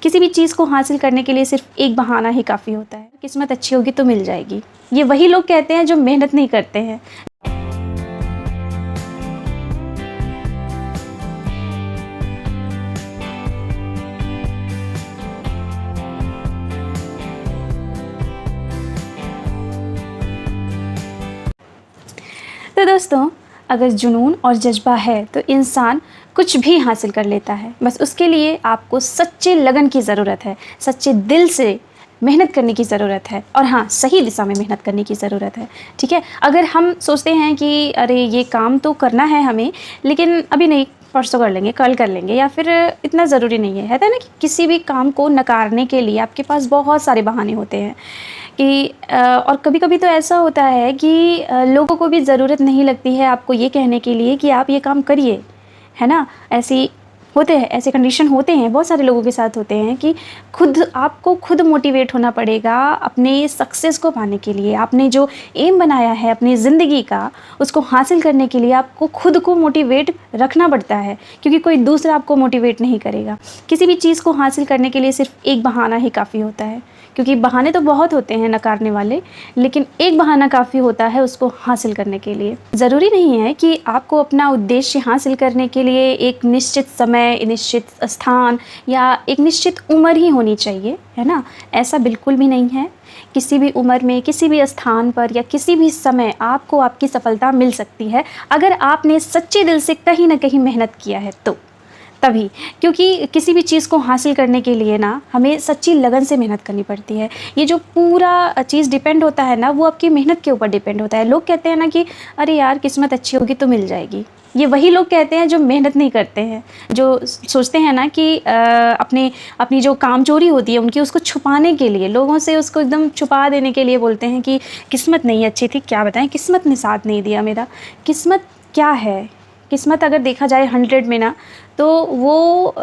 किसी भी चीज़ को हासिल करने के लिए सिर्फ एक बहाना ही काफ़ी होता है। किस्मत अच्छी होगी तो मिल जाएगी। ये वही लोग कहते हैं जो मेहनत नहीं करते हैं। तो दोस्तों, अगर जुनून और जज्बा है तो इंसान कुछ भी हासिल कर लेता है। बस उसके लिए आपको सच्चे लगन की ज़रूरत है, सच्चे दिल से मेहनत करने की ज़रूरत है और हाँ, सही दिशा में मेहनत करने की ज़रूरत है। ठीक है, अगर हम सोचते हैं कि अरे ये काम तो करना है हमें, लेकिन अभी नहीं, परसों कर लेंगे, कल कर लेंगे, या फिर इतना ज़रूरी नहीं है। है ना कि किसी भी काम को नकारने के लिए आपके पास बहुत सारे बहाने होते हैं कि और कभी-कभी तो ऐसा होता है कि लोगों को भी ज़रूरत नहीं लगती है आपको ये कहने के लिए कि आप ये काम करिए, है ना? ऐसे कंडीशन होते हैं, बहुत सारे लोगों के साथ होते हैं कि आपको खुद मोटिवेट होना पड़ेगा अपने सक्सेस को पाने के लिए। आपने जो एम बनाया है अपनी ज़िंदगी का, उसको हासिल करने के लिए आपको खुद को मोटिवेट रखना पड़ता है, क्योंकि कोई दूसरा आपको मोटिवेट नहीं करेगा। किसी भी चीज़ को हासिल करने के लिए सिर्फ एक बहाना ही काफ़ी होता है, क्योंकि बहाने तो बहुत होते हैं नकारने वाले, लेकिन एक बहाना काफ़ी होता है उसको हासिल करने के लिए। ज़रूरी नहीं है कि आपको अपना उद्देश्य हासिल करने के लिए एक निश्चित समय, निश्चित स्थान या एक निश्चित उम्र ही होनी चाहिए, है ना? ऐसा बिल्कुल भी नहीं है। किसी भी उम्र में, किसी भी स्थान पर या किसी भी समय आपको आपकी सफलता मिल सकती है, अगर आपने सच्चे दिल से कहीं ना कहीं मेहनत किया है तो तभी। क्योंकि किसी भी चीज़ को हासिल करने के लिए ना हमें सच्ची लगन से मेहनत करनी पड़ती है। ये जो पूरा चीज़ डिपेंड होता है ना, वो आपकी मेहनत के ऊपर डिपेंड होता है। लोग कहते हैं ना कि अरे यार किस्मत अच्छी होगी तो मिल जाएगी। ये वही लोग कहते हैं जो मेहनत नहीं करते हैं, जो सोचते हैं ना कि अपनी जो कामचोरी होती है उनकी, उसको छुपाने के लिए, लोगों से उसको एकदम छुपा देने के लिए बोलते हैं कि किस्मत नहीं अच्छी थी। क्या बताएं, किस्मत ने साथ नहीं दिया मेरा। किस्मत क्या है? किस्मत अगर देखा जाए 100 में ना, तो वो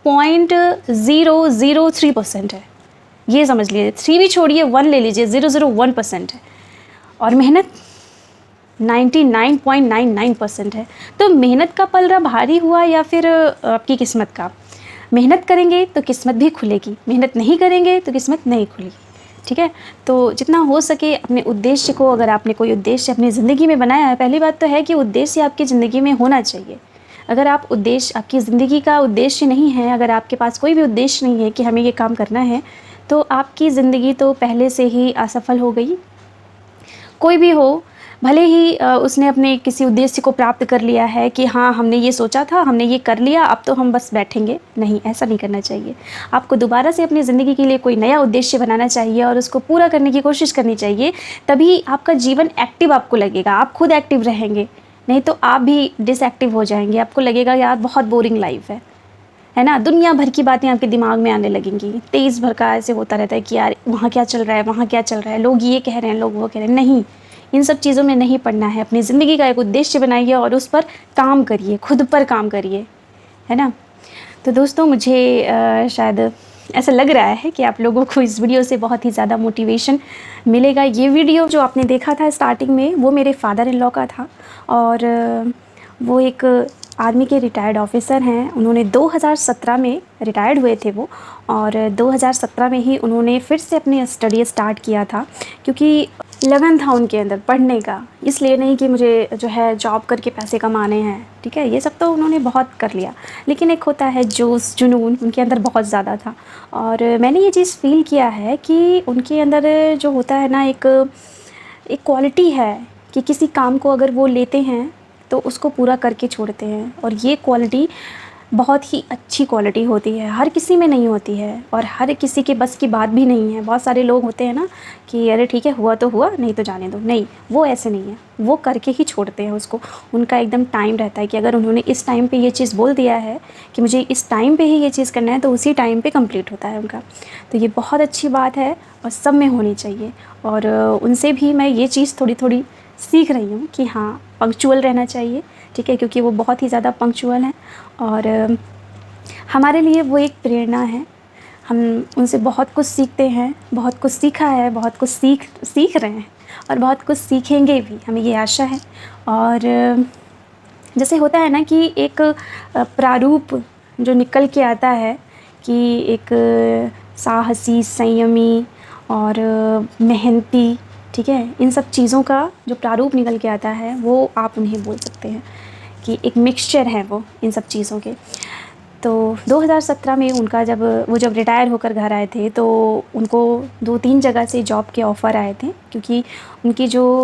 0.003% है। ये समझ लीजिए, 3 भी छोड़िए, 1 ले लीजिए, 001% है। और मेहनत 99.99% है। तो मेहनत का पलड़ा भारी हुआ या फिर आपकी किस्मत का? मेहनत करेंगे तो किस्मत भी खुलेगी, मेहनत नहीं करेंगे तो किस्मत नहीं खुलेगी। ठीक है, तो जितना हो सके अपने उद्देश्य को, अगर आपने कोई उद्देश्य अपनी ज़िंदगी में बनाया है, पहली बात तो है कि उद्देश्य आपकी ज़िंदगी में होना चाहिए। अगर आपकी ज़िंदगी का उद्देश्य नहीं है, अगर आपके पास कोई भी उद्देश्य नहीं है कि हमें ये काम करना है, तो आपकी ज़िंदगी तो पहले से ही असफल हो गई। कोई भी हो, भले ही उसने अपने किसी उद्देश्य को प्राप्त कर लिया है कि हाँ हमने ये सोचा था, हमने ये कर लिया, अब तो हम बस बैठेंगे। नहीं, ऐसा नहीं करना चाहिए। आपको दोबारा से अपनी ज़िंदगी के लिए कोई नया उद्देश्य बनाना चाहिए और उसको पूरा करने की कोशिश करनी चाहिए। तभी आपका जीवन एक्टिव आपको लगेगा, आप खुद एक्टिव रहेंगे। नहीं तो आप भी डिसएक्टिव हो जाएंगे, आपको लगेगा यार बहुत बोरिंग लाइफ है ना? दुनिया भर की बातें आपके दिमाग में आने लगेंगी। तेज़ भर का ऐसे होता रहता है कि यार वहाँ क्या चल रहा है, वहाँ क्या चल रहा है, लोग ये कह रहे हैं, लोग वो कह रहे हैं। नहीं, इन सब चीज़ों में नहीं पड़ना है। अपनी ज़िंदगी का एक उद्देश्य बनाइए और उस पर काम करिए, खुद पर काम करिए, है ना? तो दोस्तों, मुझे शायद ऐसा लग रहा है कि आप लोगों को इस वीडियो से बहुत ही ज़्यादा मोटिवेशन मिलेगा। ये वीडियो जो आपने देखा था स्टार्टिंग में, वो मेरे फादर इन लॉ का था और वो एक आर्मी के रिटायर्ड ऑफिसर हैं। उन्होंने 2017 में रिटायर्ड हुए थे वो, और 2017 में ही उन्होंने फिर से अपनी स्टडी स्टार्ट किया था, क्योंकि लगन था उनके अंदर पढ़ने का। इसलिए नहीं कि मुझे जो है जॉब करके पैसे कमाने हैं, ठीक है, ये सब तो उन्होंने बहुत कर लिया, लेकिन एक होता है जोश, जुनून, उनके अंदर बहुत ज़्यादा था। और मैंने ये चीज़ फ़ील किया है कि उनके अंदर जो होता है ना, एक क्वालिटी है कि किसी काम को अगर वो लेते हैं तो उसको पूरा करके छोड़ते हैं, और ये क्वालिटी बहुत ही अच्छी क्वालिटी होती है, हर किसी में नहीं होती है और हर किसी के बस की बात भी नहीं है। बहुत सारे लोग होते हैं ना कि अरे ठीक है, हुआ तो हुआ, नहीं तो जाने दो। नहीं, वो ऐसे नहीं है, वो करके ही छोड़ते हैं उसको। उनका एकदम टाइम रहता है कि अगर उन्होंने इस टाइम पे ये चीज़ बोल दिया है कि मुझे इस टाइम पे ही ये चीज़ करना है, तो उसी टाइम पे कंप्लीट होता है उनका। तो ये बहुत अच्छी बात है और सब में होनी चाहिए। और उनसे भी मैं ये चीज़ थोड़ी थोड़ी सीख रही हूँ कि हाँ, पंक्चुअल रहना चाहिए, ठीक है, क्योंकि वो बहुत ही ज़्यादा पंक्चुअल हैं और हमारे लिए वो एक प्रेरणा है। हम उनसे बहुत कुछ सीखते हैं, बहुत कुछ सीखा है, बहुत कुछ सीख रहे हैं और बहुत कुछ सीखेंगे भी, हमें ये आशा है। और जैसे होता है ना कि एक प्रारूप जो निकल के आता है कि एक साहसी, संयमी और मेहनती, ठीक है, इन सब चीज़ों का जो प्रारूप निकल के आता है वो आप उन्हें बोल सकते हैं कि एक मिक्सचर है वो इन सब चीज़ों के। तो 2017 में उनका जब रिटायर होकर घर आए थे तो उनको 2-3 जगह से जॉब के ऑफ़र आए थे, क्योंकि उनकी जो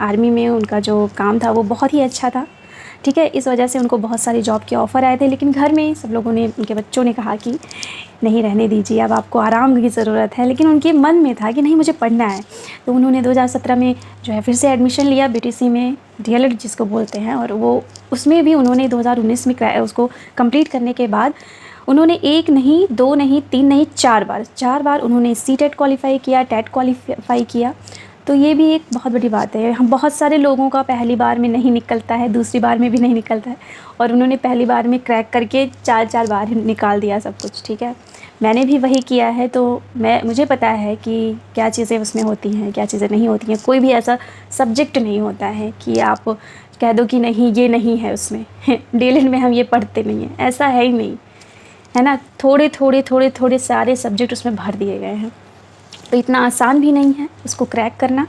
आर्मी में उनका जो काम था वो बहुत ही अच्छा था, ठीक है। इस वजह से उनको बहुत सारे जॉब के ऑफ़र आए थे, लेकिन घर में सब लोगों ने, उनके बच्चों ने कहा कि नहीं, रहने दीजिए, अब आपको आराम की ज़रूरत है। लेकिन उनके मन में था कि नहीं, मुझे पढ़ना है। तो उन्होंने 2017 में जो है फिर से एडमिशन लिया बीटीसी में, डीएलएड जिसको बोलते हैं, और वो उसमें भी उन्होंने 2019 में उसको कंप्लीट करने के बाद उन्होंने 1 नहीं, 2 नहीं, 3 नहीं, 4 बार उन्होंने सीटेट क्वालिफ़ाई किया, टेट क्वालिफ़ाई किया। तो ये भी एक बहुत बड़ी बात है। हम बहुत सारे लोगों का पहली बार में नहीं निकलता है, दूसरी बार में भी नहीं निकलता है, और उन्होंने पहली बार में क्रैक करके 4 बार निकाल दिया सब कुछ, ठीक है। मैंने भी वही किया है, तो मुझे पता है कि क्या चीज़ें उसमें होती हैं, क्या चीज़ें नहीं होती हैं। कोई भी ऐसा सब्जेक्ट नहीं होता है कि आप कह दो कि नहीं, ये नहीं है उसमें डीएलएड में हम ये पढ़ते नहीं हैं, ऐसा है ही नहीं, है ना। थोड़े सारे सब्जेक्ट उसमें भर दिए गए हैं, तो इतना आसान भी नहीं है उसको क्रैक करना,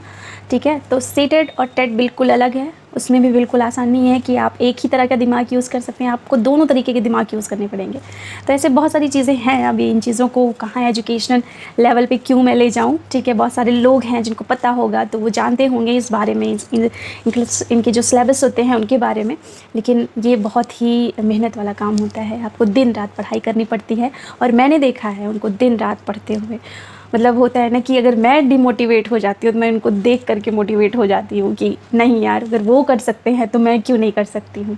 ठीक है। तो सीटेट और टेट बिल्कुल अलग है, उसमें भी बिल्कुल आसान नहीं है कि आप एक ही तरह का दिमाग यूज़ कर सकते हैं, आपको दोनों तरीके के दिमाग यूज़ करने पड़ेंगे। तो ऐसे बहुत सारी चीज़ें हैं। अभी इन चीज़ों को कहाँ एजुकेशनल लेवल पे क्यों मैं ले जाऊँ, ठीक है। बहुत सारे लोग हैं जिनको पता होगा, तो वो जानते होंगे इस बारे में, इनके जो सिलेबस होते हैं उनके बारे में। लेकिन ये बहुत ही मेहनत वाला काम होता है, आपको दिन रात पढ़ाई करनी पड़ती है, और मैंने देखा है उनको दिन रात पढ़ते हुए। मतलब होता है ना कि अगर मैं डिमोटिवेट हो जाती हूँ तो मैं उनको देख करके मोटिवेट हो जाती हूँ कि नहीं यार, अगर वो कर सकते हैं तो मैं क्यों नहीं कर सकती हूँ।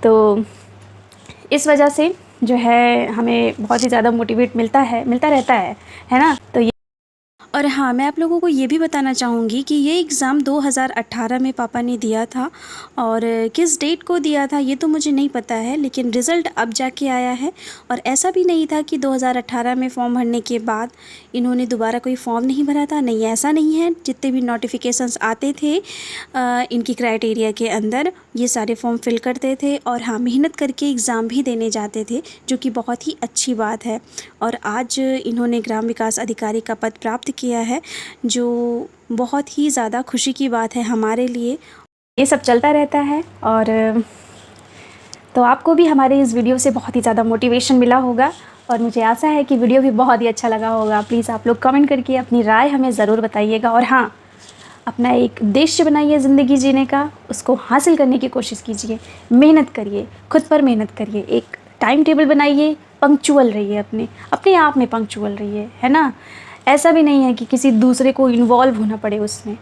तो इस वजह से जो है हमें बहुत ही ज़्यादा मोटिवेट मिलता रहता है ना। तो और हाँ, मैं आप लोगों को ये भी बताना चाहूँगी कि ये एग्ज़ाम 2018 में पापा ने दिया था, और किस डेट को दिया था ये तो मुझे नहीं पता है, लेकिन रिज़ल्ट अब जाके आया है। और ऐसा भी नहीं था कि 2018 में फ़ॉर्म भरने के बाद इन्होंने दोबारा कोई फ़ॉर्म नहीं भरा था, नहीं, ऐसा नहीं है। जितने भी नोटिफिकेशंस आते थे इनकी क्राइटेरिया के अंदर, ये सारे फॉर्म फिल करते थे, और हाँ, मेहनत करके एग्ज़ाम भी देने जाते थे, जो कि बहुत ही अच्छी बात है। और आज इन्होंने ग्राम विकास अधिकारी का पद प्राप्त किया है, जो बहुत ही ज़्यादा खुशी की बात है हमारे लिए। ये सब चलता रहता है, और तो आपको भी हमारे इस वीडियो से बहुत ही ज़्यादा मोटिवेशन मिला होगा, और मुझे आशा है कि वीडियो भी बहुत ही अच्छा लगा होगा। प्लीज़ आप लोग कमेंट करके अपनी राय हमें ज़रूर बताइएगा, और हाँ, अपना एक उद्देश्य बनाइए ज़िंदगी जीने का, उसको हासिल करने की कोशिश कीजिए, मेहनत करिए, खुद पर मेहनत करिए, एक टाइम टेबल बनाइए, पंक्चुअल रहिए, अपने आप में पंक्चुअल रहिए, है ना। ऐसा भी नहीं है कि किसी दूसरे को इन्वॉल्व होना पड़े उसमें,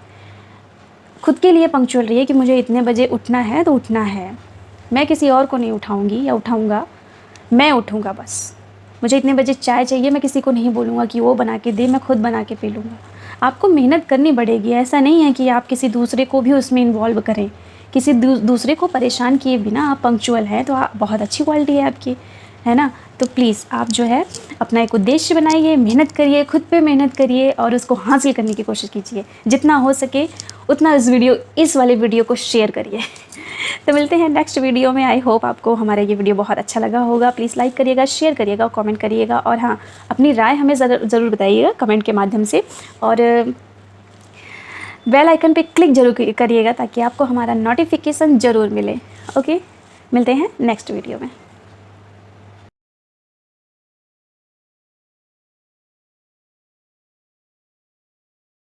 खुद के लिए पंक्चुअल रहिए कि मुझे इतने बजे उठना है तो उठना है, मैं किसी और को नहीं उठाऊँगी या उठाऊँगा, मैं उठूँगा बस। मुझे इतने बजे चाय चाहिए, मैं किसी को नहीं बोलूँगा कि वो बना के दे, मैं खुद बना के पी लूँगा। आपको मेहनत करनी पड़ेगी, ऐसा नहीं है कि आप किसी दूसरे को भी उसमें इन्वॉल्व करें। किसी दूसरे को परेशान किए बिना आप पंक्चुअल हैं तो आप बहुत अच्छी क्वालिटी है आपकी, है ना। तो प्लीज़ आप जो है अपना एक उद्देश्य बनाइए, मेहनत करिए, खुद पे मेहनत करिए, और उसको हासिल करने की कोशिश कीजिए। जितना हो सके उतना इस वाले वीडियो को शेयर करिए। तो मिलते हैं नेक्स्ट वीडियो में। आई होप आपको हमारा ये वीडियो बहुत अच्छा लगा होगा। प्लीज़ लाइक करिएगा, शेयर करिएगा, कमेंट करिएगा, और हाँ, अपनी राय हमें ज़रूर बताइएगा कमेंट के माध्यम से, और बेल आइकन पे क्लिक ज़रूर करिएगा ताकि आपको हमारा नोटिफिकेशन ज़रूर मिले। ओके, मिलते हैं नेक्स्ट वीडियो में।